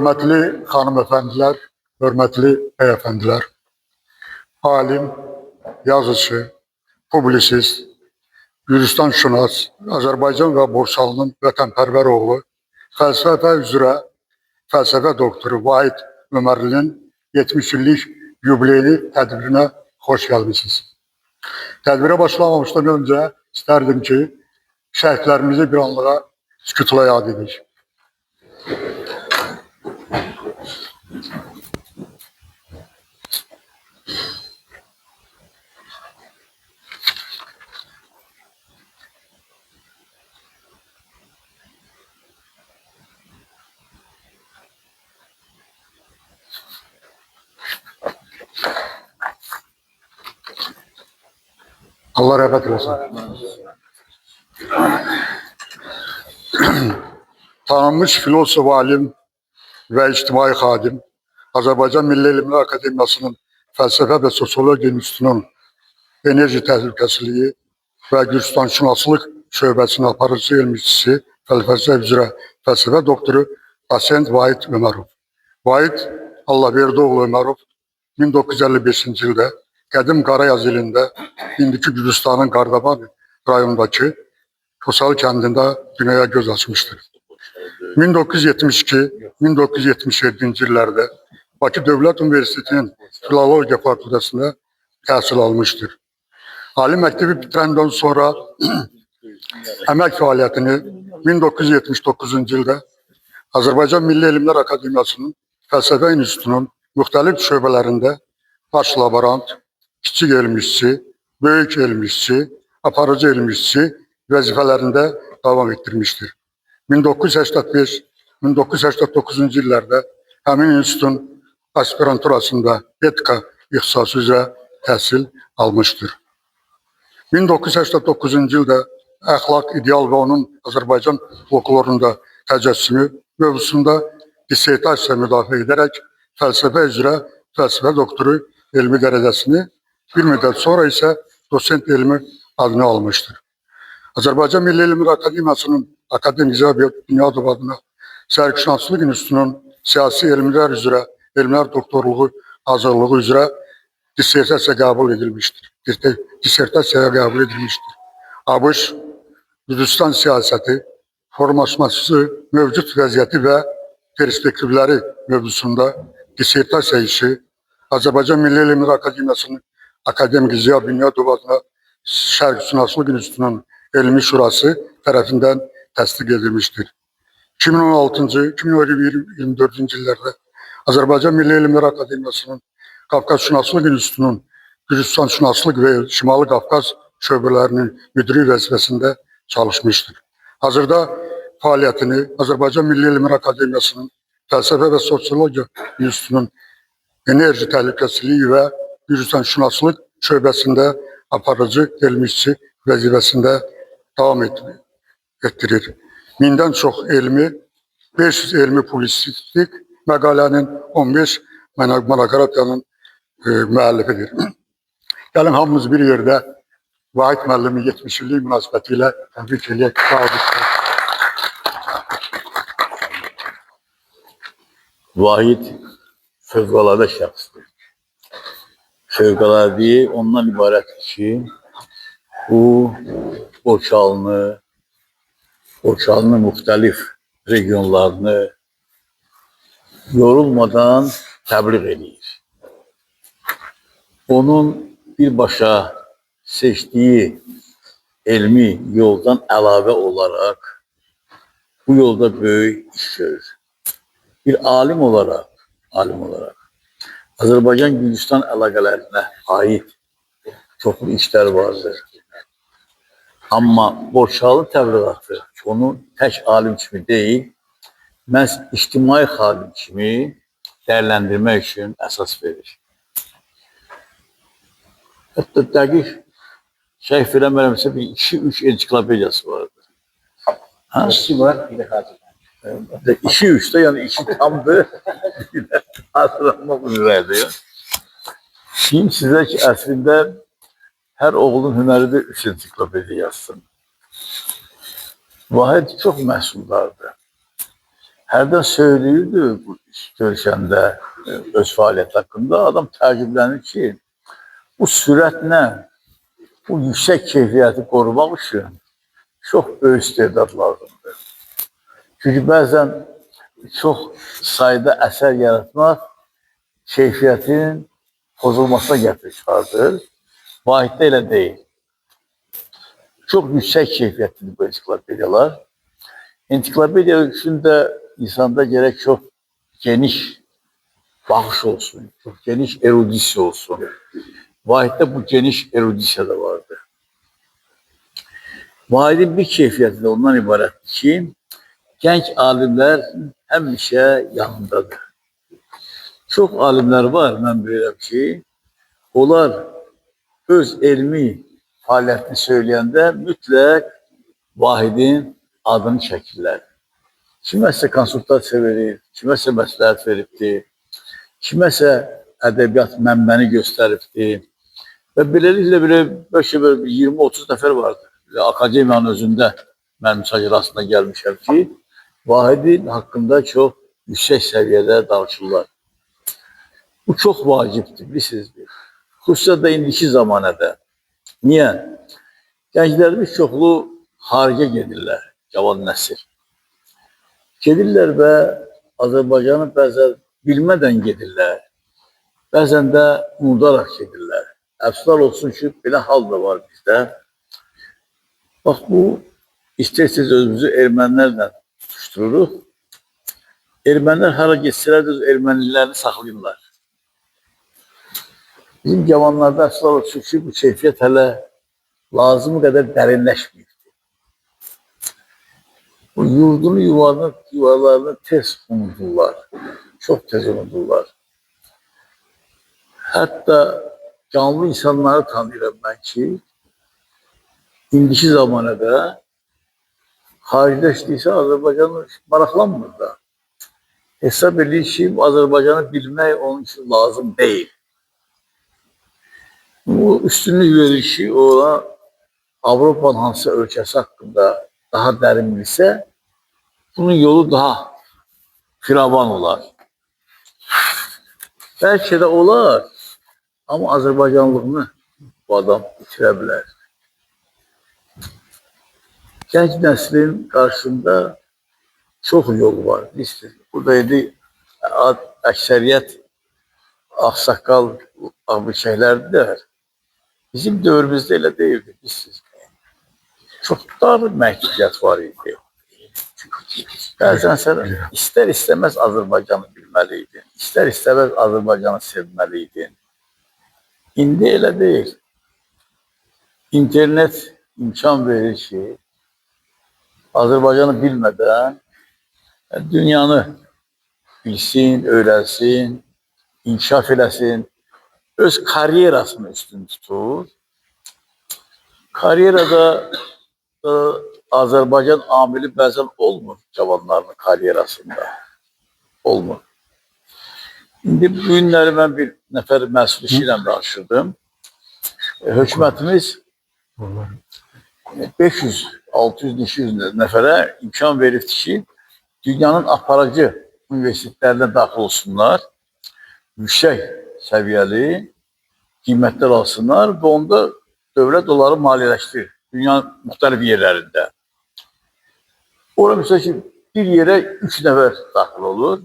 Hörmətli xanımefendilər, hörmətli bəyəfəndilər, alim, yazıcı, publisist, Gürcüstanşünas, Azərbaycan və Borçalının vətənpərvər oğlu, fəlsəfə üzrə fəlsəfə doktoru Vahid Ömərlinin 70 illik yubileyini tədbirinə xoş gəlmişsiniz. Tədbirə başlamamışdan öncə istərdim ki, şəhidlərimizi bir anlığa sükutla yad edək. Allah rəhmət eləsin. Tanınmış filosof, alim və ictimai xadim, Azərbaycan Milli Elmlər Akademiyasının Fəlsəfə və Sosiologiya İnstitutunun Enerji Təhlükəsizliyi və Gürcüstanşünaslıq şöbəsinin aparıcı elmçisi, fəlsəfə üzrə fəlsəfə doktoru Dosent Vahid Ömərov. Vahid Allahverdiyoğlu Ömərov 1955-ci ildə qədim Qarayaz ilində, indiki Gürcüstanın Qardaban rayonundakı Kosal kəndində dünyaya göz açmışdır. 1972-1977-ci illərdə Bakı Dövlət Universitetinin Filologiya Fakültəsində təhsil almışdır. Ali məktəbi bitirəndən sonra əmək fəaliyyətini 1979-cu ildə Azərbaycan Milli Elmlər Akademiyasının Fəlsəfə İnstitutunun müxtəlif şöbələrində baş laborant, kiçik elmçisi, böyük elmçisi, aparıcı elmçisi vəzifələrində davam etdirmişdir. 1985-1989-cu illərdə həmin institutun aspiranturasında etika ixtisası üzrə təhsil almışdır. 1989-cu ildə əxlaq, ideal və onun Azərbaycan folklorunda təcəssümü mövzusunda dissertasiya müdafiə edərək fəlsəfə üzrə fəlsəfə doktoru elmi dərəcəsini, bir müddət sonra isə dosent elmi adını almışdır. Azərbaycan Milli Elmlər Akademiyasının Akademik Ziya Bünyadov adına Sərkişnaslıq İnstitutunun siyasi elmlər üzrə, elmlər doktorluğu hazırlığı üzrə dissertasiyaya qəbul edilmişdir. ABŞ, Gürcüstan siyasəti, formalaşması, mövcud vəziyyəti və perspektivləri mövzusunda dissertasiya işi Azərbaycan Milli Elmlər Akademiyasının Akademik Ziya Bünyadov adına Sərkişnaslıq İnstitutunun Elmi Şurası tərəfindən təsdiq edilmişdir. 2016-2024-cü illərdə Azərbaycan Milli Elmlər Akademiyasının Qafqazşünaslıq İnstitutunun Gürcüstanşünaslıq və Şimali Qafqaz şöbələrinin müdiri vəzifəsində çalışmışdır. Hazırda fəaliyyətini Azərbaycan Milli Elmlər Akademiyasının Fəlsəfə və Sosiologiya İnstitutunun Enerji Təhlükəsizliyi və Gürcüstanşünaslıq şöbəsində aparıcı elmçisi vəzifəsində davam etdirir. 1000-dən çox elmi, 500 elmi publisistik məqalənin, 15 monoqrafiyanın müəllifidir. Gəlin hamımız bir yerdə Vahid müəllimi 70 illik münasibəti ilə təbrik edək. Vahid fövqəladə şəxsdir. Fövqəladəyi ondan ibarətdir ki, bu Borçalının müxtəlif regionlarını yorulmadan təbliğ edir. Onun birbaşa seçdiyi elmi yoldan əlavə olaraq bu yolda böyük iş görür. Bir alim olaraq Azərbaycan-Gürcüstan əlaqələrinə aid çoxlu işlər vardır. Amma Borçalı təbliğatı onu tək alim kimi deyil, məhz ictimai xadim kimi dəyərləndirmək üçün əsas verir. Hətta dəqiq şərh verəmərəmsə bir 2-3 ensiklopediyası vardır. İki var, bir də xaricdən. 2-3 də, yəni 2 tamdır, bir də hatırlamaq ünvədir. Deyim sizə ki, əslində hər oğlun hünəridir 3 ensiklopediya yazsın. Vahid çox məhsuldardır. hərdən söyləyirdi bu görüşəndə öz fəaliyyəti haqqında. Adam təəccüblənir ki, bu sürətlə bu yüksək keyfiyyəti qorumaq üçün çox böyük istedad lazımdır. Çünki bəzən çox sayda əsər yaratmaq keyfiyyətin pozulmasına gətirib çıxardır. Vahiddə elə deyil. Çox yüksək keyfiyyətlidir bu ensiklopediyalar. Ensiklopediya üçün də insanda gərək çox geniş baxış olsun, çox geniş erudisiya olsun. Vahiddə bu geniş erudisiya da vardır. Vahidin bir keyfiyyəti də ondan ibarətdir ki, gənc alimlər həmişə yanındadır. Çox alimlər var, mən bilirəm ki, onlar öz elmi fəaliyyətini söyləyəndə mütləq Vahidin adını çəkirlər. Kiməsə konsultasiya verir, kiməsə məsləhət veribdir, kiməsə ədəbiyyat mənbəni göstəribdir. Və beləliklə belə 20-30 nəfər vardır. Akademiyanın özündə mən müsacerasına gəlmişəm ki, Vahidin haqqında çox yüksək səviyyədə danışırlar. Bu çox vacibdir, bilirsiniz. Xüsusən də indiki zamanədə. Niyə? Gənclərimiz çoxlu xaricə gedirlər, cavan nəsil. Gedirlər və Azərbaycanı bəzən bilmədən gedirlər. Bəzən də unudaraq gedirlər. Əfsuslar olsun ki, belə hal da var bizdə. Bax, bu istərsiniz özümüzü ermənilərlə tutuşdururuq. Ermənilər hara geçsələr də öz ermənilərini saxlayırlar. Bizim cavanlarda əfsuslar olsun ki, bu keyfiyyət hələ lazımı qədər dərinləşməyibdir. Bu yurdunu, yuvalarını tez unudurlar. Çox tez unudurlar. Hətta canlı insanları tanıyıram mən ki, indiki zamanədə xaricdə işləyirsə Azərbaycanı maraqlanmır da. Hesab edir ki, Azərbaycanı bilmək onun üçün lazım deyil. Bu üstünlük verir ki, ona Avropanın hansı ölkəsi haqqında daha dərin bilsə, bunun yolu daha firavan olar. Bəlkə də olar, amma Azərbaycanlığını bu adam itirə bilər. Gənc nəslin qarşısında çox yol var. Burada idi, əksəriyyət ağsaqqal abişəklərdir. Bizim dövrümüzdə elə deyildi, bilirsiniz. Çox dar məhdudiyyət var idi. Bəzən sən istər-istəməz Azərbaycanı bilməliydin, istər-istəməz Azərbaycanı sevməliydin. İndi elə deyil. İnternet imkan verir ki, Azərbaycanı bilmədən dünyanı bilsin, öyrənsin, inkişaf eləsin, öz karyerasını üstün tutur. Karyerada Azərbaycan amili bəzən olmur cavanların karyerasında. Olmur. İndi bu günləri mən bir nəfər məsul işi ilə danışırdım. Hökumətimiz 500, 600, 200 nəfərə imkan veribdir ki, dünyanın aparıcı universitetlərinə daxil olsunlar, yüksək səviyyəli qiymətlər alsınlar və onda dövlət onları maliyyələşdirir dünyanın müxtəlif yerlərində. Orada məsəl ki, bir yerə 3 nəfər daxil olur,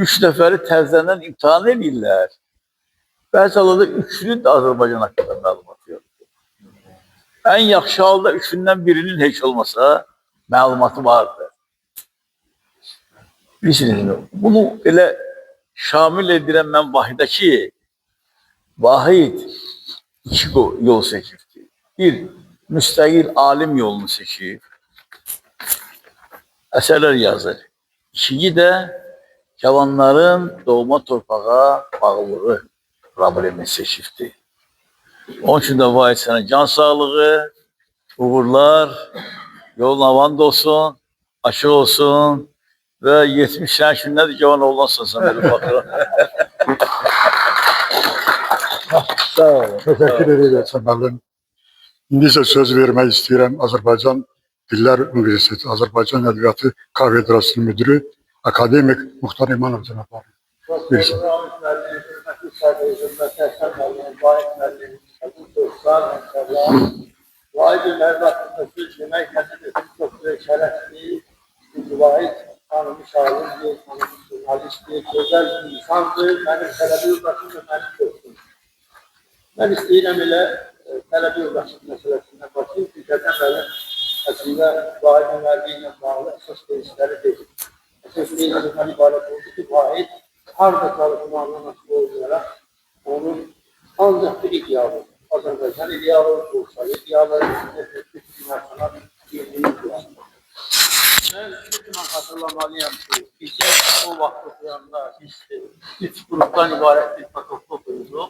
3 nəfəri təzədən imtahan edirlər. Bəzi hallarda 3-ünün də Azərbaycan haqqında məlumatı yoxdur. Ən yaxşı halda 3-ündən birinin heç olmasa məlumatı vardır. Bilirsiniz, bunu elə şamil edirəm mən Vahidə ki, Vahid 2 yol seçibdir. Bir, müstəqil alim yolunu seçib, əsərlər yazır. İkinci də cavanların doğma torpağa bağlılığı problemi seçibdir. Onun üçün də Vahid sənə can sağlığı, uğurlar, yolun avand olsun, açıq olsun və 70 sənə ki, nədir cavan oğlansan sən belə baxıram. Sağ olun. Təşəkkür edirəm müəllim. İndi isə söz vermək istəyirəm Azərbaycan Dillər Universiteti, Azərbaycan Ədəbiyyatı Kafedrasının müdürü akademik Muxtar İmanov cənabları. Buyursun. Vahid Ömer hakkında söz demek nedir? Çok büyük şerefli, vahid tanımış alimdir, tanımış jurnalistdir, güzel bir insandır. Benim tələbə yoldaşım da benim dostum. Ben istəyirəm elə tələbə yoldaşım məsələsindən başlayayım. Türkiyədən mənim əslində Vahid Ömərli ilə bağlı əsas deyişləri deyil. Əsas deyişlərdən ibarət oldu ki, Vahid harada çalışmağından asılı olmayaraq onun ancaq bir idealı, Azərbaycan idealı, Bursa idealı, nasyonal birliği idealı. Ben bütün hatırlamalıyım ki, bizim o vaxt oxuyanda biz 3 gruptan ibarət bir protokol oxuyurduq.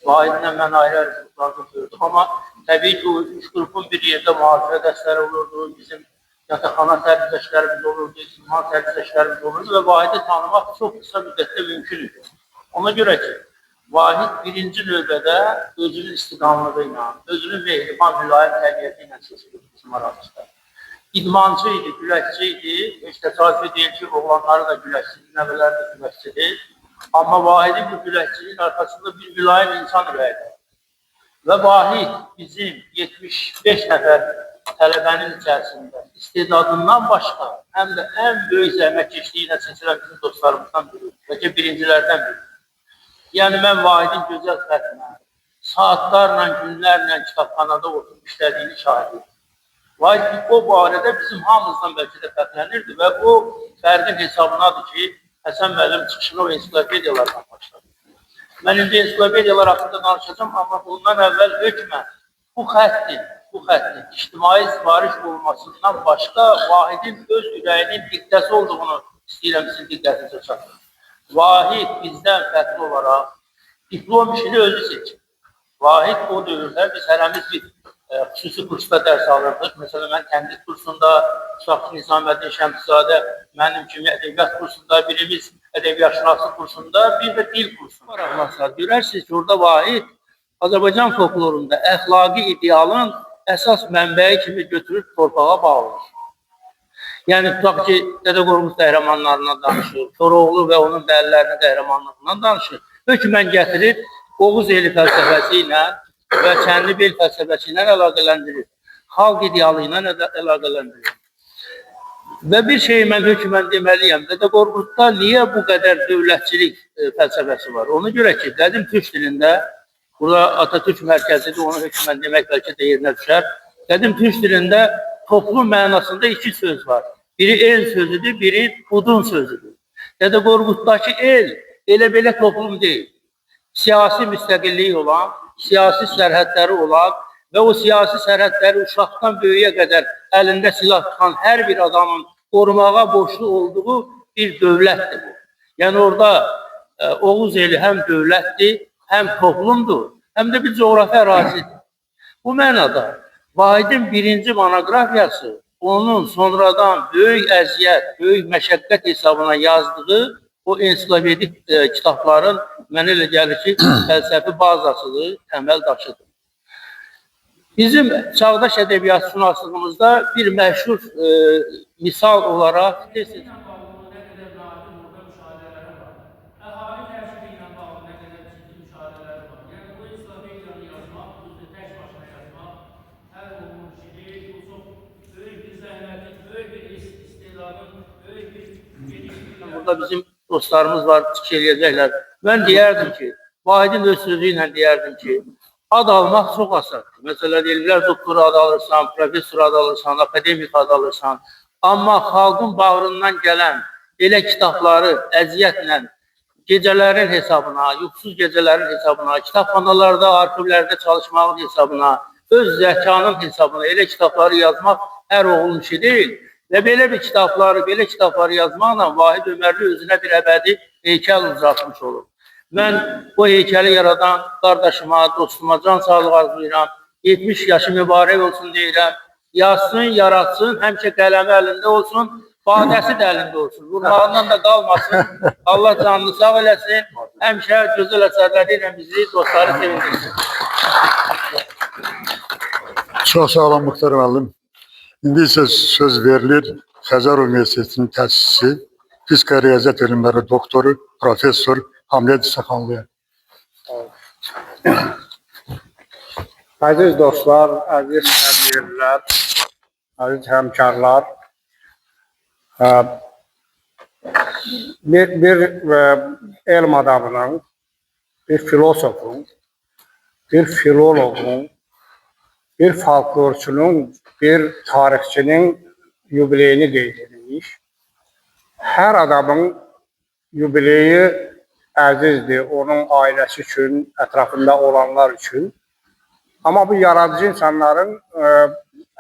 Vahidlə mən ayrı gruplarda oxuyurduq, amma təbii ki, o 3 qrupun bir yerdə mühafizə dərsləri olurdu, bizim yataqxana tərbiyəçilərimiz olurdu, ictimai tərbiyəçilərimiz olurdu və Vahidi tanımaq çox qısa müddətdə mümkün idi. Ona görə ki, Vahid birinci növbədə özünün istiqamlığı ilə, özünün mehriban mülayim təbiəti ilə seçildi bizim aramızda. İdmancı idi, güləşçi idi, heç təsadüfi deyil ki, oğlanları da güləşçidir, nəvələri də güləşçidir. Amma Vahidin bu güləşçiliyin arxasında bir mülayim insan ürəkdir. Və Vahid bizim 75 nəfər tələbənin içərisində istedadından başqa, həm də ən böyük zəhmətkeşliyi ilə seçilən bizim dostlarımızdan biri, bəlkə birincilərdən biri. Yəni, mən Vahidin gözəl xətlə, saatlarla, günlərlə kitabxanada oturub işlədiyini şahidim. Vahid o barədə bizim hamımızdan bəlkə də fərqlənirdi və bu fərdin hesabınadır ki, Həsən müəllim çıxışını o ensiklopediyalardan başladı. Mən indi ensiklopediyalar haqqında danışacağım, amma bundan əvvəl hökmən bu xəttin ictimai sipariş olmasından başqa Vahidin öz ürəyinin diktəsi olduğunu istəyirəm sizin diqqətinizə çatdırım. Vahid bizdən fərqli olaraq diplom işini özü seçir. Vahid o dövrdə biz hərəmiz bir xüsusi kursda dərs alırdıq. Məsələn, mən kəndli kursunda, Uşaqçı Nizaməddin Şəmsizadə, mənim kimi ədəbiyyat kursunda, birimiz ədəbiyyatşünası kursunda, bir də dil kursunda. Maraqlansa, görərsiniz ki, orada Vahid Azərbaycan folklorunda əxlaqi idealın əsas mənbəyi kimi götürüb torpağa bağlıdır. Yəni, tutaq ki, Dədə Qorqud qəhrəmanlarından danışır, Koroğlu və onun dəlilərinin qəhrəmanlığından danışır. Hökmən gətirir, Oğuz eli fəlsəfəsi ilə və Çənlibel fəlsəfəsi ilə əlaqələndirir. Xalq idealı ilə əlaqələndirir. Və bir şeyi mən hökmən deməliyəm. Dədə Qorqudda niyə bu qədər dövlətçilik fəlsəfəsi var? Ona görə ki, qədim türk dilində, burada Atatürk mərkəzidir, onu hökmən demək bəlkə də yerinə düşər. Qədim türk dilində toplum mənasında iki söz var. Biri el sözüdür, biri budun sözüdür. Dədə Qorquddakı el elə belə toplum deyil. Siyasi müstəqilliyi olan, siyasi sərhədləri olan və o siyasi sərhədləri uşaqdan böyüyə qədər əlində silah tutan hər bir adamın qorumağa borçlu olduğu bir dövlətdir bu. Yəni orada Oğuz eli həm dövlətdir, həm toplumdur, həm də bir coğrafi ərazidir. Bu mənada Vahidin birinci monoqrafiyası onun sonradan böyük əziyyət, böyük məşəqqət hesabına yazdığı o ensiklopedik kitabların mənə elə gəlir ki, fəlsəfi bazasıdır, təməl daşıdır. Bizim çağdaş ədəbiyyatşünaslığımızda bir məşhur misal olaraq burada bizim dostlarımız var, çıxış eləyəcəklər. Mən deyərdim ki, Vahidin öz sözü ilə deyərdim ki, ad almaq çox asandır. Məsələn, elmlər doktoru ad alırsan, profesor ad alırsan, akademik ad alırsan. Amma xalqın bağrından gələn elə kitabları əziyyətlə, gecələrin hesabına, yuxusuz gecələrin hesabına, kitabxanalarda, arxivlərdə çalışmağın hesabına, öz zəkanın hesabına elə kitabları yazmaq hər oğlun işi deyil. Və belə bir kitabları, belə kitabları yazmaqla Vahid Ömərli özünə bir əbədi heykəl uzatmış olur. Mən bu heykəli yaradan qardaşıma, dostuma can sağlığı arzulayıram. 70 yaşı mübarək olsun deyirəm. Yazsın, yaratsın, həmişə qələmi əlində olsun, badəsi də əlində olsun. Vurmağından da qalmasın. Allah canını sağ eləsin. Həmişə gözəl əsərləri ilə bizi, dostları sevindirsin. Çox sağ olun Muxtar müəllim. İndi isə söz verilir Xəzər Universitetinin təsisçisi, fizika riyaziyyat elmləri doktoru, professor Hamid Səxanlıya. Aziz dostlar, aziz həmyerlilər, aziz həmkarlar, bir elm adamının, bir filosofun, bir filologun, bir folklorçunun, bir tarixçinin yubileyini qeyd edirik. Hər adamın yubileyi əzizdir, onun ailəsi üçün, ətrafında olanlar üçün. Amma bu yaradıcı insanların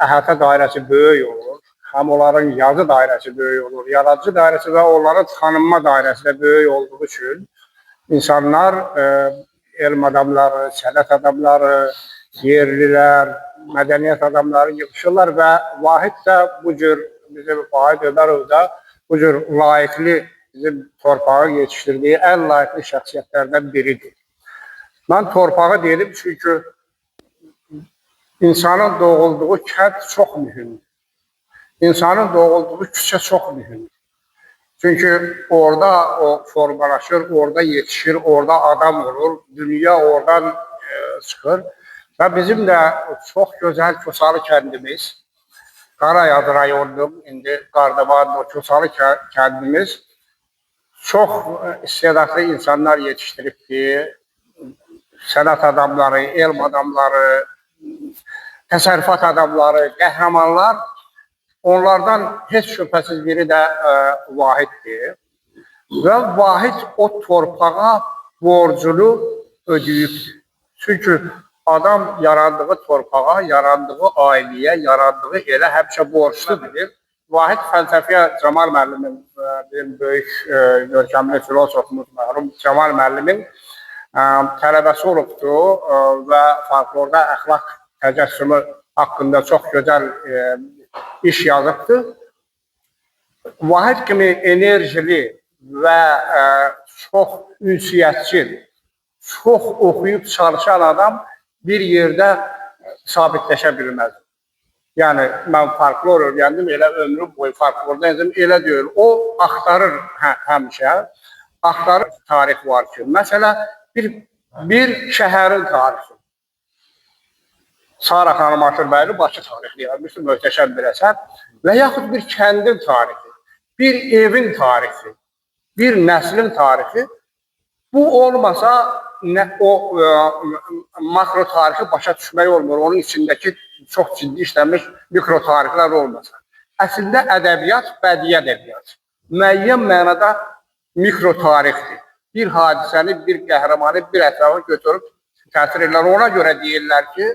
əhatə dairəsi böyük olur. Həm onların yazı dairəsi böyük olur. Yaradıcı dairəsi və onların tanınma dairəsi də böyük olduğu üçün insanlar, elm adamları, sənət adamları, yerlilər, mədəniyyət adamları yığışırlar və Vahid də bu cür, bizim Vahid Ömərov da bu cür layiqli, bizim torpağı yetişdirdiyi ən layiqli şəxsiyyətlərdən biridir. Mən torpağı dedim çünki insanın doğulduğu kənd çox mühümdür. İnsanın doğulduğu küçə çox mühümdür. Çünki orada o formalaşır, orada yetişir, orada adam olur, dünya oradan çıxır. Və bizim də çox gözəl Kosalı kəndimiz, Qarayaz rayonunun, indi Qardamanın o Kosalı kəndimiz çox istedadlı insanlar yetişdiribdir. Sənət adamları, elm adamları, təsərrüfat adamları, qəhrəmanlar, onlardan heç şübhəsiz biri də Vahiddir. Və Vahid o torpağa borcunu ödəyibdir. Çünki adam yarandığı torpağa, yarandığı ailəyə, yarandığı elə həmişə borçlu bilir. Vahid fəlsəfiyə Camal müəllimin, bir böyük görkəmli filosofumuz mərhum Camal müəllimin tələbəsi olubdur və folklorda əxlaq təcəssümü haqqında çox gözəl iş yazıbdır. Vahid kimi enerjili və çox ünsiyyətçil, çox oxuyub çalışan adam bir yerdə sabitləşə bilməz. Yəni, mən folklor öyrəndim, elə ömrüm boyu folklorda yazdım, elə deyil. O, axtarır həmişə, axtarır tarix var ki. Məsələ, bir şəhərin tarixi. Sara xanım Aşırbəyli Bakı tarixi yazmışdır, möhtəşəm bir əsər. Və yaxud bir kəndin tarixi, bir evin tarixi, bir nəslin tarixi. Bu olmasa, o makro tarixi başa düşmək olmur. Onun içindəki çox ciddi işlənmiş mikro tarixlər olmasa. Əslində ədəbiyyat, bədii ədəbiyyat. Müəyyən mənada mikro tarixdir. Bir hadisəni, bir qəhrəmanı, bir ətrafı götürüb təsir edirlər. Ona görə deyirlər ki,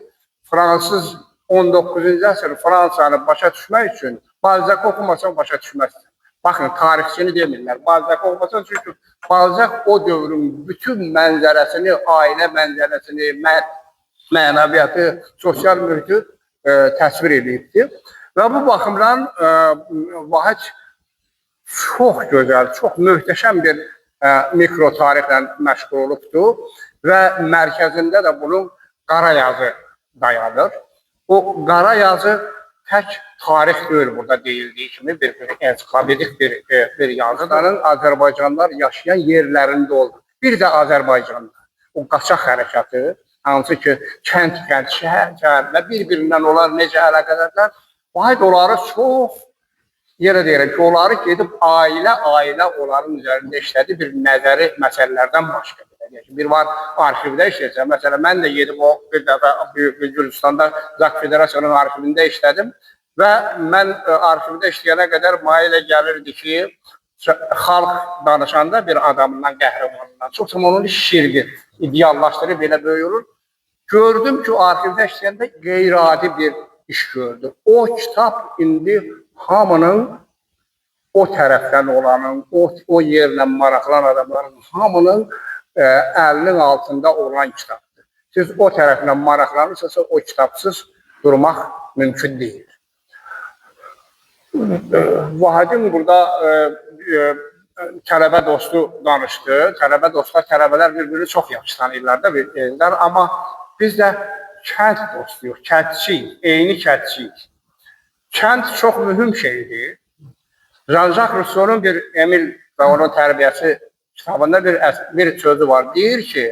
Fransız 19-cu əsr Fransanı başa düşmək üçün Balzac oxumasan başa düşməzsən. Baxın, tarixçini demirlər. Balzac oxumasan çünki Balzac o dövrün bütün mənzərəsini, ailə mənzərəsini, mənəviyyatı, sosial mühiti təsvir edibdir. Və bu baxımdan Vahid çox gözəl, çox möhtəşəm bir mikro tarixlə məşğul olubdur və mərkəzində də bunun Qarayazı dayanır. O Qarayazı tək tarix deyil burada deyildiyi kimi bir ensiklopedik bir yazıdanın Azərbaycanlılar yaşayan yerlərində oldu. Bir də Azərbaycanda o qaçaq hərəkatı, hansı ki kənd, şəhər bir-birindən onlar necə əlaqələrlər, Vahid onları çox yerə deyirəm ki, onları gedib ailə onların üzərində işlədi bir nəzəri məsələlərdən başqa. Bir var arxivdə işləyəcəm. Məsələn, mən də gedib o bir dəfə Gürcüstanda Zak Federasiyonun arxivində işlədim və mən arxivdə işləyənə qədər mənə gəlirdi ki, xalq danışanda bir adamından, qəhrəmanından çox onun şirqi ideallaşdırıb belə böyük olur. Gördüm ki, arxivdə işləyəndə qeyri-adi bir iş gördüm. O kitab indi hamının o tərəfdən olanın, o yerlə maraqlanan adamların hamının əlinin altında olan kitabdır. Siz o tərəflə maraqlanırsansa, o kitabsız durmaq mümkün deyil. Vahidin burada tələbə dostu danışdı. Tələbə dostlar, tələbələr bir-birini çox yaxşı tanıyırlar da, amma biz də kənd dostuyuq, kəndçiyik, eyni kəndçiyik. Kənd çox mühüm şeydir. Jean-Jacques Rousseau'nun bir Emil və onun tərbiyəsi kitabında bir sözü var. Deyir ki,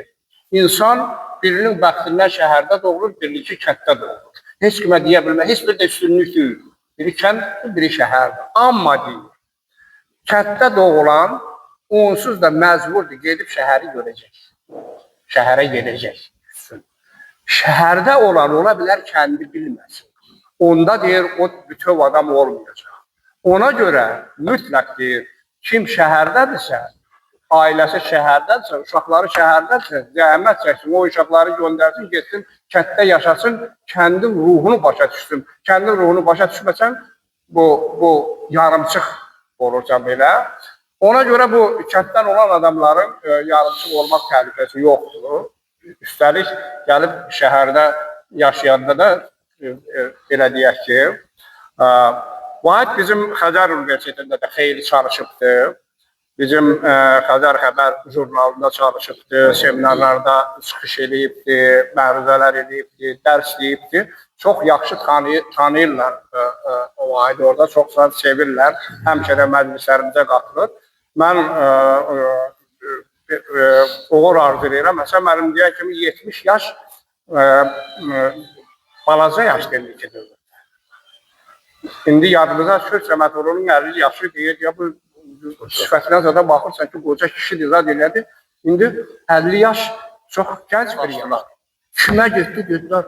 insan birinin bəxtindən şəhərdə doğulur, birisi kənddə doğulur. Heç kimə deyə bilmə, heç bir də üstünlük deyil. Biri kənddir, biri şəhərdir. Amma deyir, kənddə doğulan onsuz da məcburdur, gedib şəhəri görəcək. Şəhərə gedəcək. Şəhərdə olan ola bilər kəndi bilməsin. Onda deyir, o bütöv adam olmayacaq. Ona görə mütləq deyir, kim şəhərdədirsə, ailəsi şəhərdədirsə, uşaqları şəhərdədirsə, zəhmət çəksin, o uşaqları göndərsin, getsin, kənddə yaşasın, kəndin ruhunu başa düşsün. Kəndin ruhunu başa düşməsən, bu yarımçıq olursa belə. Ona görə bu kənddən olan adamların yarımçıq olmaq təhlükəsi yoxdur. Üstəlik, gəlib şəhərdə yaşayanda da belə deyək ki, Vahid bizim Xəzər Universitetində də xeyli çalışıbdır. Bizim Xəzər Xəbər jurnalında çalışıbdı, seminarlarda çıxış edibdir, məruzələr edibdir, dərs deyibdir. Çox yaxşı tanıyırlar Vahid orada, çox sevirlər. Həmişə də məclislərimizə qatılır. Mən uğur arzu edirəm. Məsələn, mənim deyək kimi 70 yaş balaca yaş deməkdir. İndi yadımıza düşür, Səməd Oğlunun 50 yaşı deyir, ya bu sifətinə zaten baxırsan ki, qoca kişidir, zad elədi. İndi 50 yaş çox gənc bir yaş. Kimə getdi, dedilər,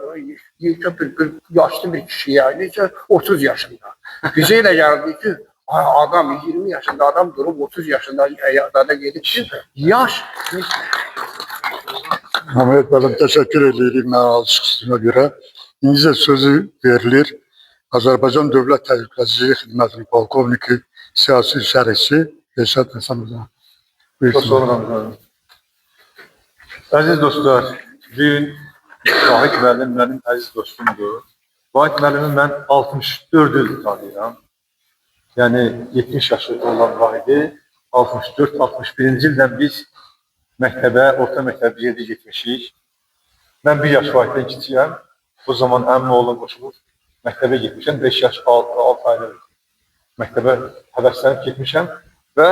bir yaşlı bir kişi ya, necə 30 yaşında. Bizə elə gəldi ki, adam 20 yaşında adam durub 30 yaşında da gedib ki, yaş. Ahmet Bey'im teşekkür ediyorum açıklığına göre. İngilizce sözü verilir. Azərbaycan Dövlət Təhlükəsizlik Xidmətinin polkovniki, siyasi şərhçi Reşad Həsənova. Çok sağ olun. Aziz dostlar, bugün Vahid müəllim mənim əziz dostumdur. Vahid müəllimi mən 64 il tanıyıram. Yəni 70 yaşı olan Vahidi 64-61-ci ildən biz məktəbə, orta məktəbə yerdə getmişik. Mən bir yaş Vahiddən kiçiyəm. O zaman əmmi oğlu qoşulub məktəbə getmişəm. 5 yaş 6 aylı məktəbə həvəslənib getmişəm. Və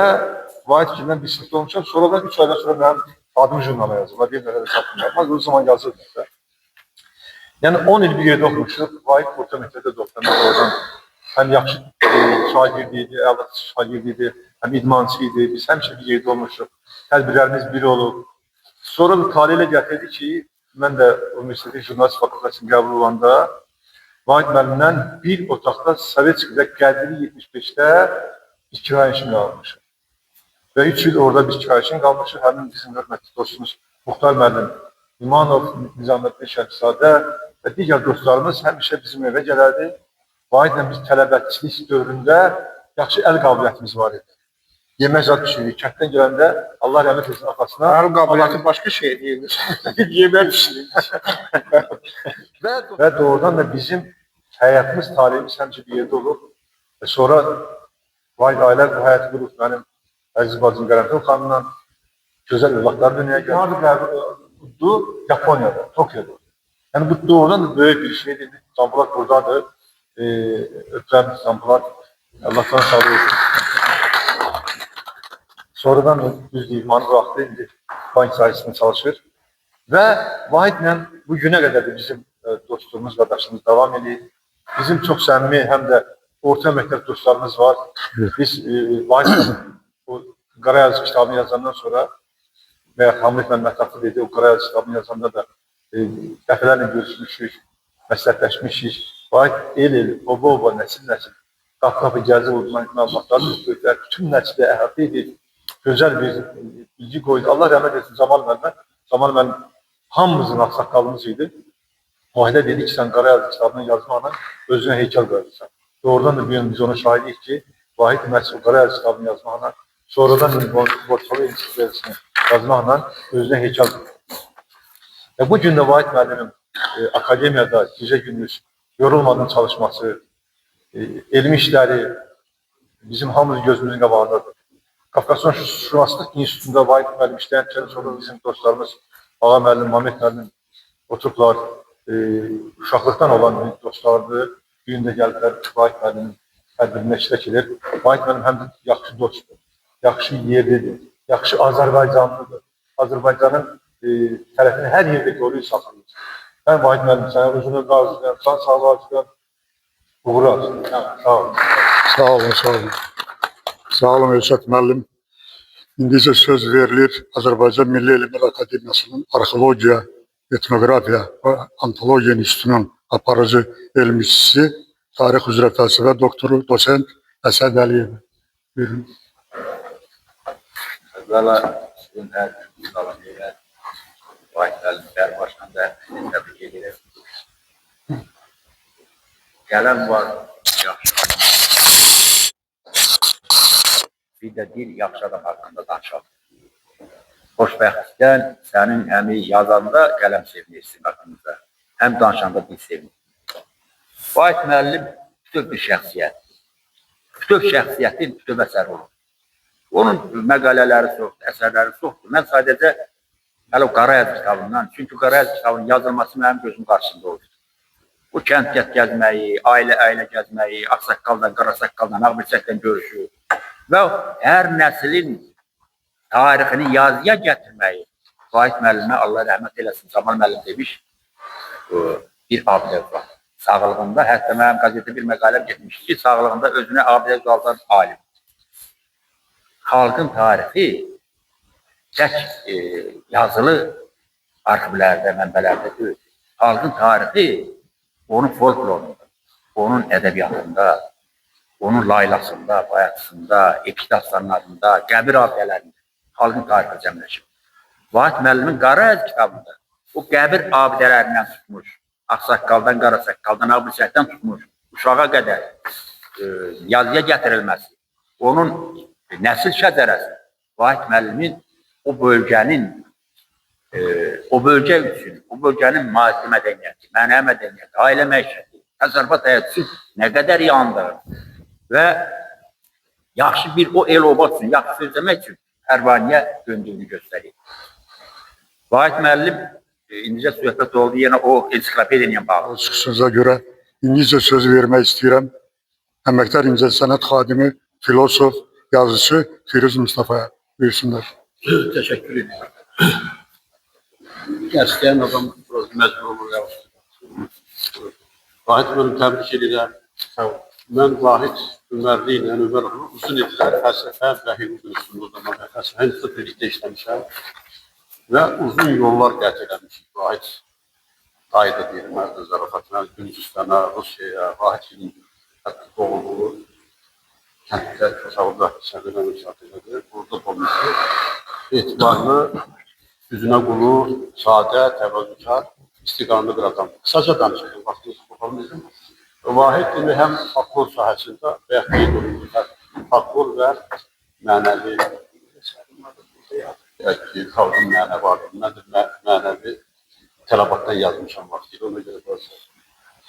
Vahid kimdən bir sınıfda olmuşam. Sonradan 3 aydan sonra mənim adım jurnala yazılır. Bir nəfər də çatmayacaq. O zaman yazılır. Yəni 10 il bir yerdə oxumuşuq. Vahid orta məktəbdə doktorlar oradan həm yaxşı şagird idi, əla şagird idi, həm idmançı idi. Biz həmişə bir yerdə olmuşuq. Tədbirlərimiz biri olub. Sonra bu tale ilə gətirdi ki, mən də Universitetin Jurnalist Fakültəsinin qəbul olanda Vahid müəllimdən bir otaqda Sovetskidə Qəddili 75-də bir kirayəşin qalmışıq. Və 3 il orada biz kirayəşin qalmışıq. Həmin bizim hörmətli dostumuz Muxtar müəllim, İmanov, Nizaməddin Şərifzadə və digər dostlarımız həmişə bizim evə gələrdi. Vahidlə biz tələbəçilik dövründə yaxşı əl qabiliyyətimiz var idi. Yemək zad pişiririk. Kənddən gələndə Allah rəhmət etsin atasına. Əl qabiliyyəti başqa şey deyilmiş. Yemək pişiririk. Və doğrudan da bizim həyatımız, talihimiz həmişə bir yerdə olur. Və sonra Vahid ailə bu həyatı qurub mənim əziz bacım Qərəmtəl xanımla gözəl övladlar dünyaya gəldi. Harada qəbul Yaponiyada, Tokyoda. Yəni bu doğrudan da böyük bir şeydir. Canpolat buradadır. Öpürəm Canpolat. Allah'tan sağlık olsun. Sonradan da düz idmanı bıraktı. İndi bank sayesinde çalışır. Və Vahidlə bu günə qədər də bizim dostluğumuz, qardaşlığımız devam edir. Bizim çox səmimi həm də orta məktəb dostlarımız var. Biz Vahidlə o Qarayazı kitabını yazandan sonra və Hamid Məmmədli dedi, o Qarayazı kitabını yazanda da dəfələrlə görüşmüşük, məsləhətləşmişik. Vahid el, oba, nəsil, qapı gəzib məlumatları üstüdür, bütün nəsli əhatə edir. Gözəl bir bilgi qoydu. Allah rəhmət etsin Camal müəllimə. Camal müəllim hamımızın ağsaqqalımız idi. Vahidə dedi ki, sən Qarayazı kitabını yazmaqla özünə heykəl qoyursan. Doğrudan da bir gün biz ona şahidik ki, Vahid məhsul Qarayazı kitabını yazmaqla, sonradan Borçalı İnstitutunu yazmaqla özünə heykəl qoyursan. Və bu gün də Vahid müəllimin akademiyada gecə gündüz yorulmadan çalışması, elmi işləri bizim hamımız gözümüzün qabağındadır. Qafqastan Şünaslıq İnstitutunda Vahid müəllim işləyən sonra bizim dostlarımız Ağa müəllim, Mehmet müəllim oturublar, uşaqlıqdan olan dostlardır. Bir gün də gəliblər Vahid müəllimin tədbirində iştirak edir. Vahid müəllim həm də yaxşı dostdur. yaxşı yerlidir, yaxşı Azərbaycanlıdır. Azərbaycanın tərəfini hər yerdə qoruyub saxlayır. Mən Vahid müəllim sənə uzun ömür arzu edirəm, can sağlığı arzulayıram. Uğur arzu edirəm. Sağ olun. Sağ olun, sağ olun. Sağ olun Elşad müəllim. İndi isə söz verilir Azərbaycan Milli Elmlər Akademiyasının Arxeologiya, Etnografiya və Antologiya İnstitutunun aparıcı elmçisi, tarix üzrə fəlsəfə doktoru, dosent Əsəd Əliyev. Buyurun. Əvvəla sizin hər gün salam edirəm. Vahid müəllim başkan da təbrik edirəm. Gələn var, yaxşı. Bir də bir yaxşı adam haqqında danışalım. Xoşbəxtlikdən sənin həmi yazanda qələm sevinirsin haqqında, həm danışanda bir sevinir. Vahid müəllim bütöv bir şəxsiyyət. Bütöv şəxsiyyətin bütöv əsəri olur. Onun məqalələri çoxdur, əsərləri çoxdur. Mən sadəcə hələ o Qarayaz kitabından, çünki Qarayaz kitabının yazılması mənim gözüm qarşısında oldu. Bu kənd gəzməyi, ailə gəzməyi, ağsaqqaldan, qarasaqqaldan, ağbirçəkdən görüşü və hər nəslin tarixini yazıya gətirməyi. Vahid müəllimə Allah rəhmət eləsin, Camal müəllim demiş, bir abidə var. Sağlığında, hətta mənim qəzetdə bir məqaləm getmiş ki, sağlığında özünə abidə qaldan alim. Xalqın tarixi tək yazılı arxivlərdə, mənbələrdə deyil. Xalqın tarixi onun folklorunda, onun ədəbiyyatında, onun laylasında, bayatısında, epidafsanlarında, qəbir abidələrində xalqın tarixi cəmləşib. Vahid müəllimin Qarayaz kitabında o qəbir abidələrindən tutmuş, ağsaqqaldan, qarasaqqaldan, ağbirçəkdən tutmuş, uşağa qədər yazıya gətirilməsi, onun nəsil şəcərəsi, Vahid müəllimin o bölgənin, o bölgə üçün, o bölgənin maddi mədəniyyəti, mənəvi mədəniyyəti, ailə məişəti, təsərrüfat həyatı nə qədər yandı və yaxşı bir o el obad üçün, yaxşı sözləmək üçün Ərvaniyə döndüyünü göstərir. Vahid müəllim, indicə söhbət oldu, yenə o ensiklopediya bağlı. Çıxışınıza görə indicə söz vermək istəyirəm. Əməkdar İncəsənət xadimi, filosof, yazıcı Firuz Mustafa'ya. Buyursunlar. Teşekkür ederim. İsteyen adam mecbur olur. Vahid beni tebrik ederim. Ben Vahid Ömerli ile Ömer uzun illər fəlsəfə və hüquq üsulunda fəlsəfə institutu birlikdə işləmişəm və uzun yollar qət eləmişik. Vahid qayda deyirəm, Zarafatına, Gürcüstana, Rusiyaya, Vahidin hətta doğulduğu kənddə Koşavda səbəbə müsaadədir. Burada olmuşdur. Etibarlı, üzünə qulu, sadə, təvəzzükar, istiqamlı bir adam. Kısaca danışacağım, vaxtınızı qoparmayacağım. Vahid kimi həm folklor sahəsində və qeyd olunur, folklor və mənəvi xalqın mənəvi adından mənəvi tələbatdan yazmışam vaxtıyla, ona görə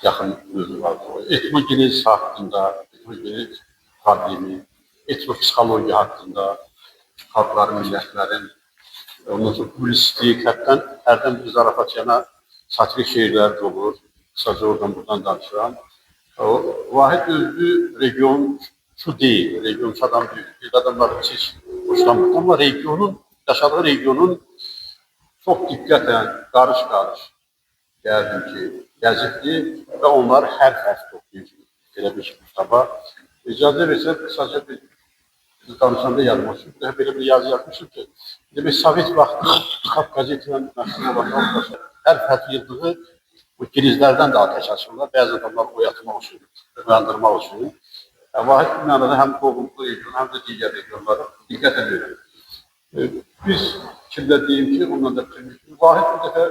yaxın özü vardır. Etnogenez haqqında, etnogenez problemi, etnopsixologiya haqqında, xalqların, millətlərin, ondan sonra publisistik, hərdən bir zarafat yana satirik şeirlər olur, kısaca oradan buradan danışıram. Vahid özü regionçu deyil, regionçu adam deyil. Bir adamlar hiç hoşlanmır. Ama yaşadığı regionun çok diqqətlə, qarış-qarış gəldim ki, gəzibdi və onlar hər fərz toplayıb. Elə bir kitaba. İcazə versəm, kısaca bir danışanda yazmışım. Belə bir yazı yapmışım ki, demək, Sovet vaxtı Xalq qəzetlə məşğul olan hər fərz yıldığı bu kilizlərdən də ateş açırlar. Bəzi adamlar oyatmaq üçün, uyandırmaq üçün. Vahid bir mənada həm qoğumlu region, həm də digər regionlara diqqət edilir. Biz kimdə deyim ki, ondan da bilmiyorum. Vahid bir dəfə,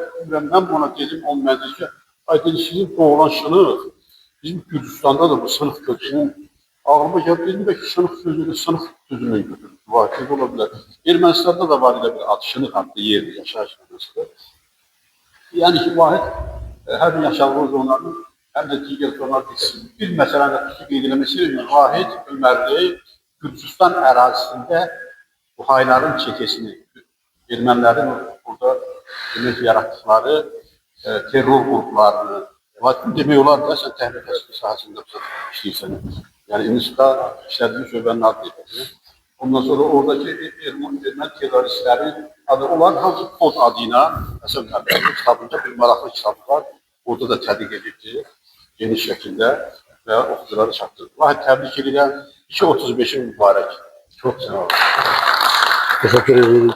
mən buna dedim, olmayadır ki, aydın sizin doğulan şınıq, bizim Gürcüstanda da bu sınıf kökünün ağlıma gəldi, dedim ki, sınıf sözünü, sınıf sözünü götürdü. Vahid ola bilər. Ermənistanda da var elə bir ad, şınıq adlı yerdir, yaşayış mənasında. Yəni ki, Vahid həm yaşanılı zonların, həm də digər zonlar bir məsələni qeyd eləməsi, Vahid Ömərli Gürcüstan ərazisində bu hayların çəkəsini, ermənilərin burada demək yaratdıqları terror qruplarını, demək olar da, sən təhlükəsizlik sahəsində işləyirsən. Yəni, İNSTA işlədiyi şöbənin adı edir. Ondan sonra oradaki erməni teröristləri adı olan hansı kod adıyla Həsən Məmmədovun kitabında bir maraqlı kitabı var. Orada da tədqiq edildi geniş şəkildə və oxuculara çatdırdı. Vahid təbrik edirəm. 2.35'i mübarək. Çok sağ olun. Teşekkür ederiz.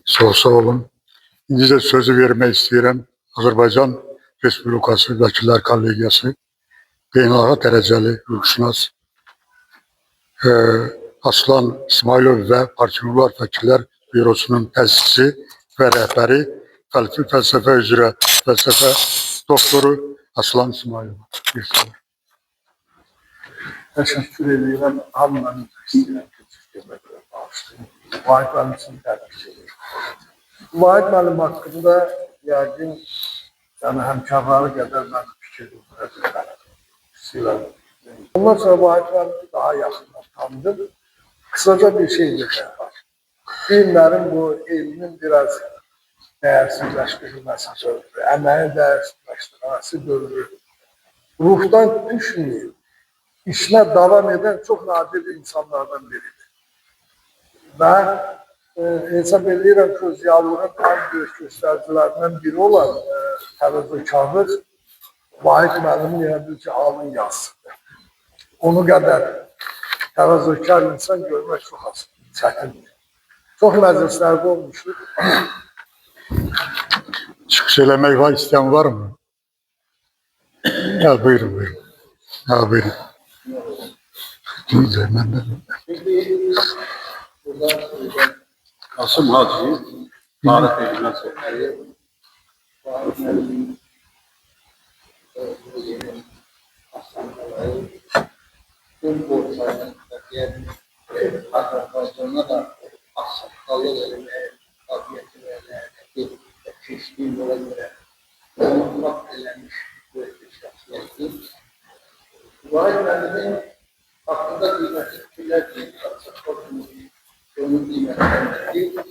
Sağ olun. İndi də sözü vermək istəyirəm. Azərbaycan Respublikası Vəkillər Kollegiyası beynəlxalq dərəcəli hüquqşünas Aslan İsmailov və Partiyonlar Vəkillər Bürosunun təsisçisi və rəhbəri fəlsəfə üzrə fəlsəfə doktoru Aslan İsmailov. Bir soru. Təşəkkür edirəm. Hamının istəyirəm ki, görməklə bağışlayın. Vahid müəllim üçün təbrik edirəm. Vahid müəllim haqqında yəqin həmkarları qədər mən fikir bildirəm. Ondan sonra Vahid müəllimi daha yaxından tanıdım. Kısaca bir şey deyəcəm var. Filmlərin bu elmin biraz dəyərsizləşdirilməsi dövrü, əməyin dəyərsizləşdirilməsi dövrü ruhdan düşməyib, işine devam eden çok nadir insanlardan biridir. Və hesab edirəm ki, ziyalılığın en büyük göstəricilerinden biri olan təvəzzökarlıq Vahid müəllimin yenə bir ki, alın yazısıdır. Onu qədər təvəzzökar insan görmək çox az, çətindir. Çox məclislərdə olmuşdur. Çıxış eləmək var, istəyən var mı? Ya buyurun, buyurun. Ya buyurun. Güzel, ben de. Kasım Hacı, tarih edilmez seferi. Azərbaycana da assaqqallı verməyə, qabiliyyəti verməyə, keçdiyi yola görə olmaq eləmiş böyük bir şəxsiyyətdir. Vahid müəllimin haqqında qiymətli fikirlər deyil, onun qiymətləridir.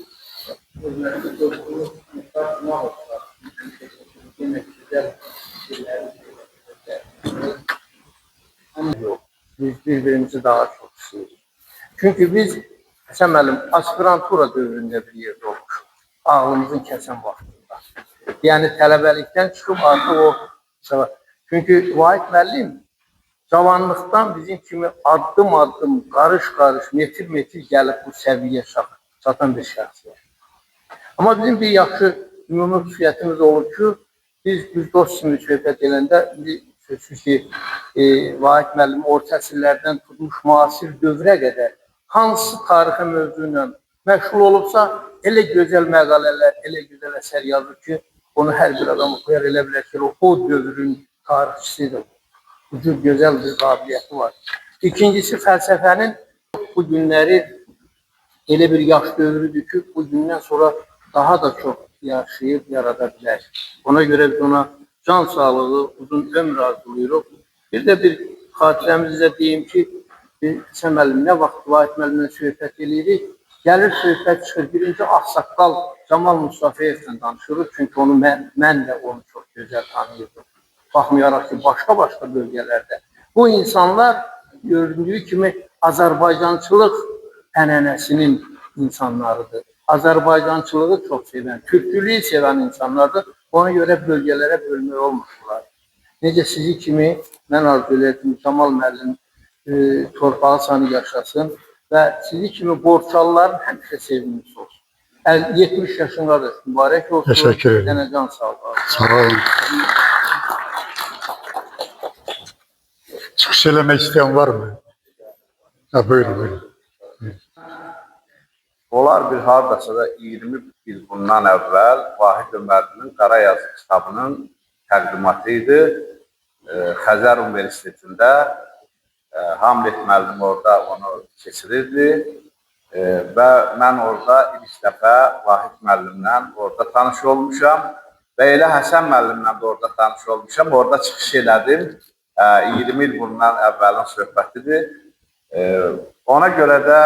Hörmətli dostumuz Muhtar Cumalovlar, demək güzel fikirləri yok. Biz birbirimizi daha çok seviyoruz. Çünkü biz Həsən müəllim aspirantura dövründə bir yerdə olmuşuq. Ağlımızın kəsən vaxtında. Yəni tələbəlikdən çıxıb artıq o. Çünki Vahid müəllim cavanlıqdan bizim kimi addım-addım, qarış-qarış, metr-metr gəlib bu səviyyə çatan bir şəxsiyyət. Amma bizim bir yaxşı ümumi xüsusiyyətimiz olur ki, biz bir dost kimi söhbət edəndə sözsüz ki, Vahid müəllim orta əsrlərdən tutmuş müasir dövrə qədər hansı tarixi mövzu ilə məşğul olubsa, elə gözəl məqalələr, elə gözəl əsər yazır ki, onu hər bir adam oxuyar, elə bilər ki, o dövrün tarixçisidir. Bu cür gözəl bir qabiliyyəti var. İkincisi, fəlsəfənin bu günləri elə bir yaş dövrüdür ki, bu gündən sonra daha da çox yaşayıb, yarada bilər. Ona görə biz ona can sağlığı, uzun ömür arzulayırıq. Bir də bir xatirəmizdə deyim ki, Həsən müəllim nə vaxt Vahid müəllimlə söhbət edirik, gəlir söhbət çıxır. Birinci Ağsaqqal Camal Mustafayevlə danışırıq, çünki onu mən də onu çox gözəl tanıyırdım. Baxmayaraq ki, başqa bölgələrdə. Bu insanlar gördüyü kimi Azərbaycançılıq ənənəsinin insanlarıdır. Azərbaycançılığı çox sevən, türkülüyü sevən insanlardır. Ona görə bölgələrə bölmək olmuşlar. Necə sizi kimi mən arzu edirdim, Camal müəllim torpağı sanı yaşasın və sizi kimi borçalıların həmişə sevimlisi olsun. 70 yaşındadır, mübarək olsun. Teşekkür ederim. Yenə can sağ olun. Sağ olun. Çıxış eləmək istəyən var mı? Ha, buyurun, buyurun. Onlar bir hardasa da 20 il bundan əvvəl Vahid Ömərlinin Qara Yazı kitabının təqdimatı idi. Xəzər Universitetində Hamlet müəllim orada onu keçirirdi və mən orada ilk dəfə Vahid müəllimlə orada tanış olmuşam və elə Həsən müəllimlə də orada tanış olmuşam. Orada çıxış elədim. 20 il bundan əvvəlin söhbətidir. Ona görə də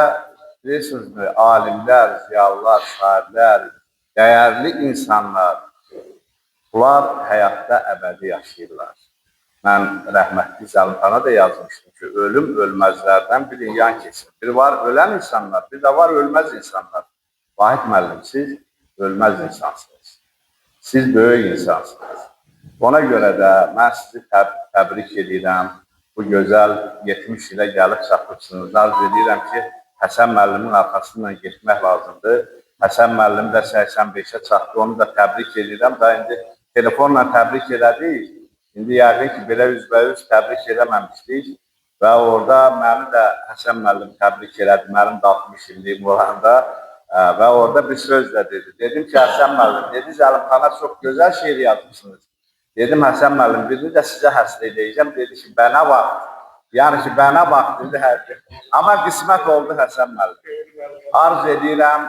bilirsiniz, alimlər, ziyalılar, şairlər, dəyərli insanlar, bunlar həyatda əbədi yaşayırlar. Mən rəhmətli Zəlimxana da yazmışdım ki, ölüm ölməzlərdən bir yan keçir. Bir var ölən insanlar, bir də var ölməz insanlar. Vahid müəllim, siz ölməz insansınız. Siz böyük insansınız. Ona görə də mən sizi təbrik edirəm. Bu gözəl 70 ilə gəlib çatmışsınız. Arz edirəm ki, Həsən müəllimin arxasından getmək lazımdır. Həsən müəllim də 85-ə çatdı, onu da təbrik edirəm. Da indi telefonla təbrik elədik. İndi yəqin ki, belə üzbəyüz təbrik eləməmişdik. Və orada məni də Həsən müəllim təbrik elədi. Mənim də 60 iliyim olanda. Və orada bir söz də dedi. Dedim ki, Həsən müəllim, dedi, Zəlimxana çox gözəl şeir yazmışsınız. Dedim, Həsən müəllim, birini də sizə həsr edəcəm. Dedi ki, bənə bax. Yəni ki, bənə bax, dedi hər gün. Amma qismət oldu Həsən müəllim. Arz edirəm,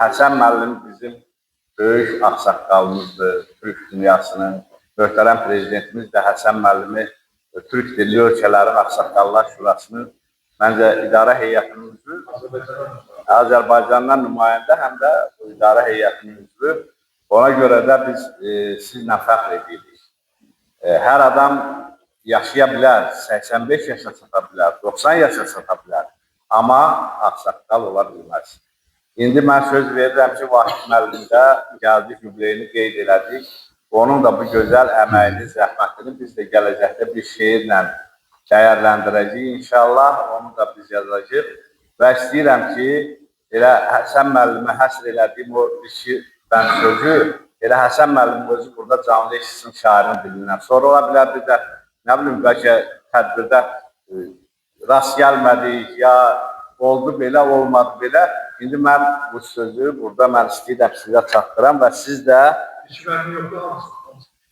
Həsən müəllim bizim böyük ağsaqqalımızdır, Türk dünyasının. Möhtərəm prezidentimiz də Həsən müəllimi Türk dilli ölkələrin ağsaqqallar şurasının məncə idarə heyətinin üzvü, Azərbaycandan nümayəndə həm də idarə heyətinin üzvü. Ona görə də biz sizlə fəxr edirik. Hər adam yaşaya bilər, 85 yaşa çata bilər, 90 yaşa çata bilər. Amma ağsaqqal ola bilməz. İndi mən söz verirəm ki, Vahid müəllimdə gəldik, yubileyini qeyd elədik. Onun da bu gözəl əməyini, zəhmətini biz də gələcəkdə bir şeirlə dəyərləndirəcəyik. İnşallah onu da biz yazacaq. Və istəyirəm ki, elə Həsən müəllimə həsr elədiyim o iki ben sözü, elə Həsən müəllim özü burada canlı eşitsin şairin dilindən. Sonra ola bilər bir də, nə bilim, bəlkə tədbirdə rast gəlmədik, ya oldu belə, olmadı belə. İndi mən bu sözü burada mən istəyirəm sizə çatdıram və siz də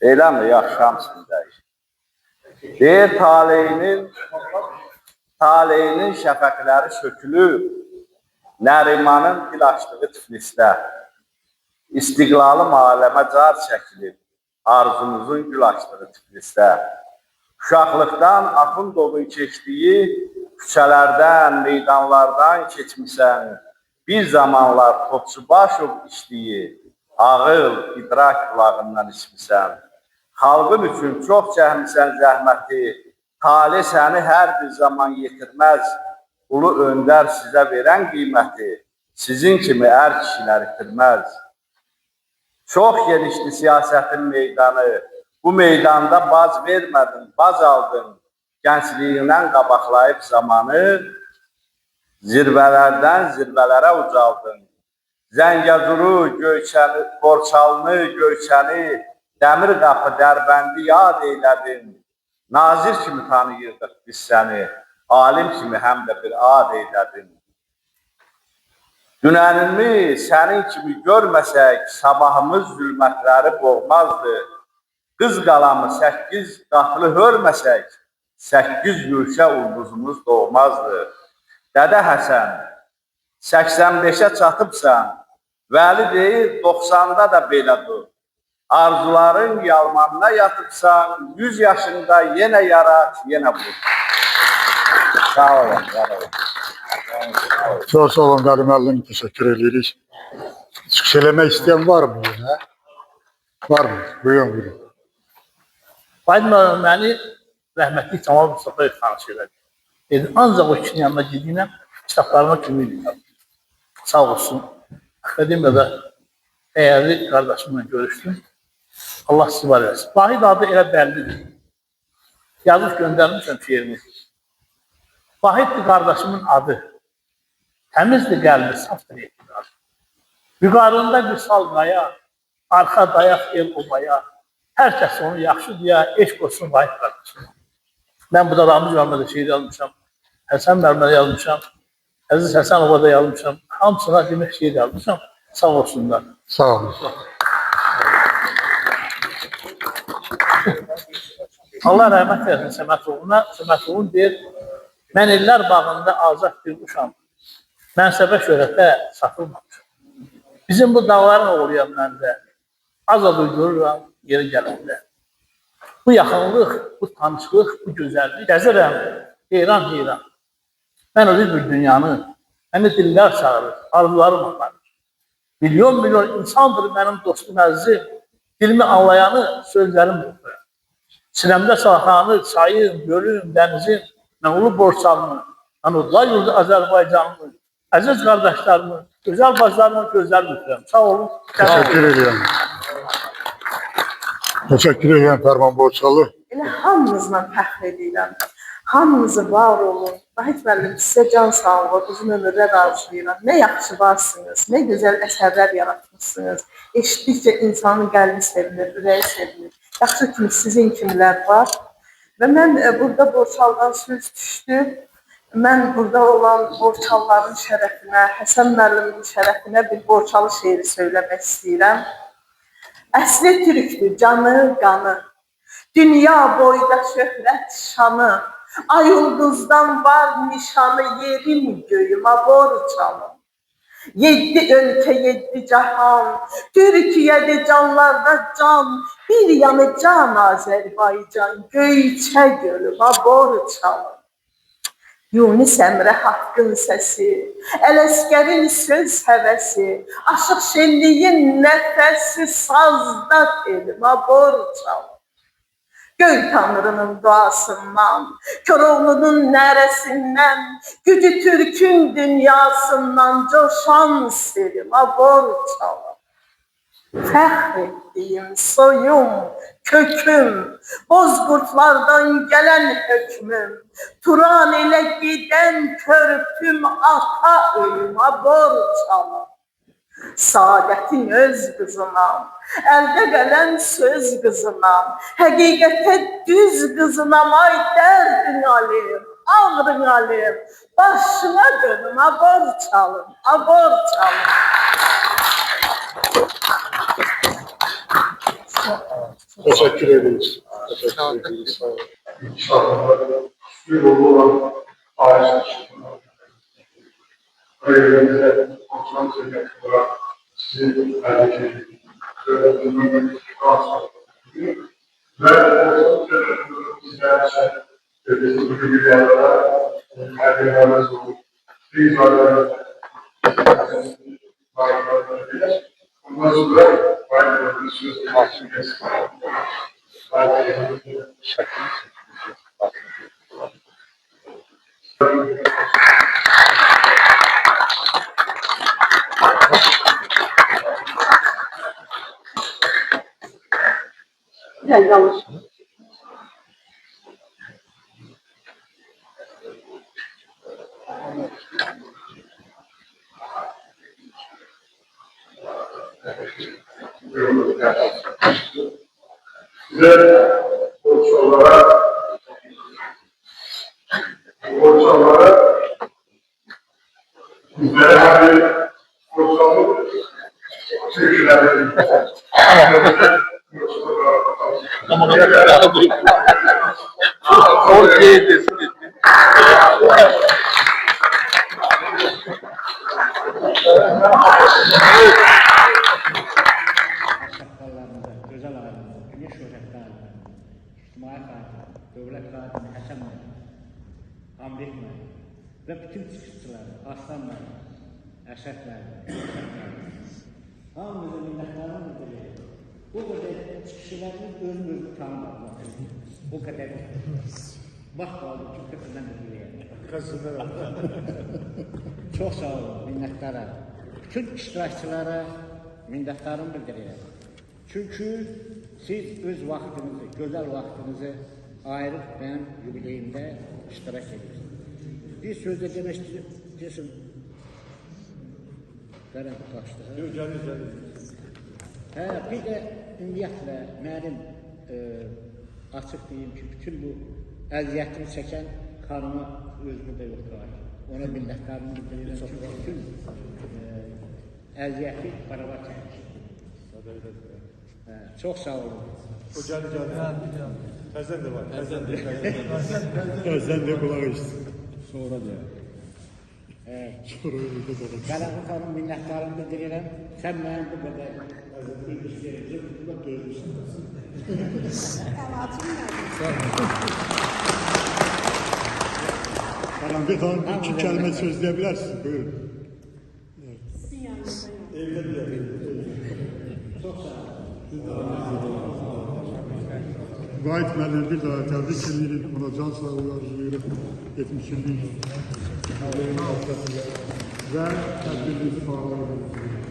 eləmi, yaxşı, hamısındayıq. Deyir, taleyinin şəfəqləri sökülür, Nərimanın dil açdığı Tiflisdə. İstiqlalım aləmə car çəkilir, arzumuzun gül açdığı Tiflisdə. Uşaqlıqdan axın dolu keçdiyi, küçələrdən, meydanlardan keçmişsən. Bir zamanlar Topçubaşov içdiyi, ağıl, idrak bulağından içmişsən. Xalqın üçün çox çəkmisən zəhməti, tali səni hər bir zaman yetirməz. Ulu öndər sizə verən qiyməti, sizin kimi ər kişilər itirməz. Çox genişli siyasətin meydanı, bu meydanda baz vermədin, baz aldın. Gəncliyindən qabaqlayıb zamanı, zirvələrdən zirvələrə ucaldın. Zəngəzuru, Göyçəni, Borçalını, Göyçəni, Dəmir qapı, Dərbəndi yad eylədin. Nazir kimi tanıyırdıq biz səni, alim kimi həm də bir ad eylədin. Dünənimi sənin kimi görməsək, sabahımız zülmətləri boğmazdı. Qız qalamı 8 qatlı hörməsək, 8 gülşə ulduzumuz doğmazdı. Dədə Həsən, 85-ə çatıbsan, Vəli deyir 90-da da belə dur. Arzuların yalmanına yatıbsan, 100 yaşında yenə yarat, yenə vur. Sağ olun, sağ olun. Çox sağ olun, Vəli müəllim, təşəkkür edirik. Çıxış eləmək istəyən var mı? Var mı? Buyurun, buyurun. Vahid müəllim məni rəhmətli Camal Mustafayev tanış elədi. Dedi, ancaq o kişinin yanına gediyinəm, kitablarıma kimi edirəm. Sağ olsun. Akademiyada dəyərli qardaşımla görüşdüm. Allah sizi var eləsin. Vahid adı elə bəllidir. Yazıb göndərmişəm şeirini. Vahiddir qardaşımın adı. Təmizdir qəlbi, safdır etiqadı. Yuqarında bir sal qaya, arxa dayaq el obaya. Hər kəs onu yaxşı deyə, eşq olsun Vahid qardaşım. Mən burada Ramiz müəllimə də şeir yazmışam. Həsən müəllimə yazmışam. Əziz Həsənova da yazmışam. Hamısına demək şeir yazmışam. Sağ olsunlar. Sağ olun. Allah rəhmət versin Səmətoğlu'na. Səmətoğlu deyir, mən illər bağında azad bir quşam. Mənsəbə şöhrətə satılmamışam. Bizim bu dağların oğluyam mən də. Azad uydururam yeri gələndə. Bu yaxınlıq, bu tanışlıq, bu gözəllik. Gəzirəm, heyran. Mən öyle bir dünyanı, məni dillər çağırır, arzularım aparır. Milyon insandır mənim dostum əzizim. Dilimi anlayanı sözlərim oxuyur. Sinəmdə saxlanır çayım, gölüm, dənizim, mən ulu borçalımı, mən odlar yurdu Azərbaycanımı, əziz qardaşlarımı, gözəl bacılarımı gözlərim öpürəm. Sağ olun. Teşekkür ederim. Teşekkür ederim Ferman Borçalı. Elə hamınızla fəxr edirəm. Hamınızı var olun. Vahid müəllim, sizə can sağlığı, uzun ömürlər arzulayıram. Nə yaxşı varsınız, nə gözəl əsərlər yaratmışsınız. Eşitdikcə insanın qəlbi sevinir, ürəyi sevinir. Yaxşı kimi sizin kimilər var. Və mən burada Borçaldan söz düşdü. Mən burada olan Borçalların şərəfinə, Həsən müəllimin şərəfinə bir Borçalı şeiri söyləmək istəyirəm. Əsli türkdür, canı, qanı. Dünya boyda şöhrət şanı. Ay ulduzdan var nişanı, yerim göyüma Borçalım. 7 ölkə, 7 cahan, Türkiye'de canlarda can, bir yanı can Azerbaycan, Göyçə gölüma Borçalım. Yunus Emre Hakkın sesi, Ələsgərin söz həvəsi, Aşıq Şenliyin nəfəsi, sazda telima Borçalım. Göy Tanrı'nın duasından, Köroğlu'nun neresinden, gücü Türk'ün dünyasından coşan selima Borçalım. Fəxr etdiyim soyum, köküm, bozqurtlardan gelen hökmüm, Turan ile giden körpüm, ata ölüma Borçalım. Saadətin öz qızına, əldə gələn söz qızına, həqiqətə düz qızına, ay dərdin alim, ağrın alim, başına dönüm, Borçalım, Borçalım. Teşekkür ederiz. Teşekkür ederiz. Sağ olun. İnşallah bir yolu olan ailesi. Ailemizde oturan sevmek olarak sizi belki öğretilmemek lazım. Ve bizlerce bizim gibi yerlere her yerlerimiz olur. Biz varlıklarımız ondan sonra varlıklarımız sözü mahsulesi. Yanlış. Size borçlulara bizlere hani borçlu Türkler'in Özel ailemiz, güneş şöhretlerinde, ictimai xadimi, dövlət xadimi Həsən müəllim, Hamid müəllim və bütün çıxışçıları, Aslan müəllim, Əşrəf müəllim, hamımızın minnətdarını bildirir. Bu qədər çıxışçılarımız özünü tanımadılar. Bu qədər. Bax qaldı ki, köprüdən də biləyək. Çox sağ olun, minnətdara. Bütün iştirakçılara minnətdarını bildirirəm. Çünkü siz öz vaktinizi, güzel vaktinizi ayırıp benim yubileyimde iştirak ediyorsunuz. Bir sözle demek istiyorsun. Veren kaçtı. Bir de ümumiyyətlə mənim açıq deyim ki, bütün bu əziyyətini çəkən karıma özümü də yoxdur. Ona minnətdarını bildirirəm. Çünki bütün əziyyəti qaraba çəkmişdir. Çok sağ olun. O geldi. Terzen de var. Terzen de kulak işte. Sonra da. Qələbə xanım minnətdarını bildirirəm. Sən mənim bu qədər bilgisayarımızı burada dözmüşsün. Qələbə xanım iki kəlmə sözləyə buyurun. Evde bir yer. Çok sağ olun. Vahid müəllimi bir daha təbrik edirik, ona can sağlığı arzulayırıq, 70 illik və tədbirimizi bağlayırıq.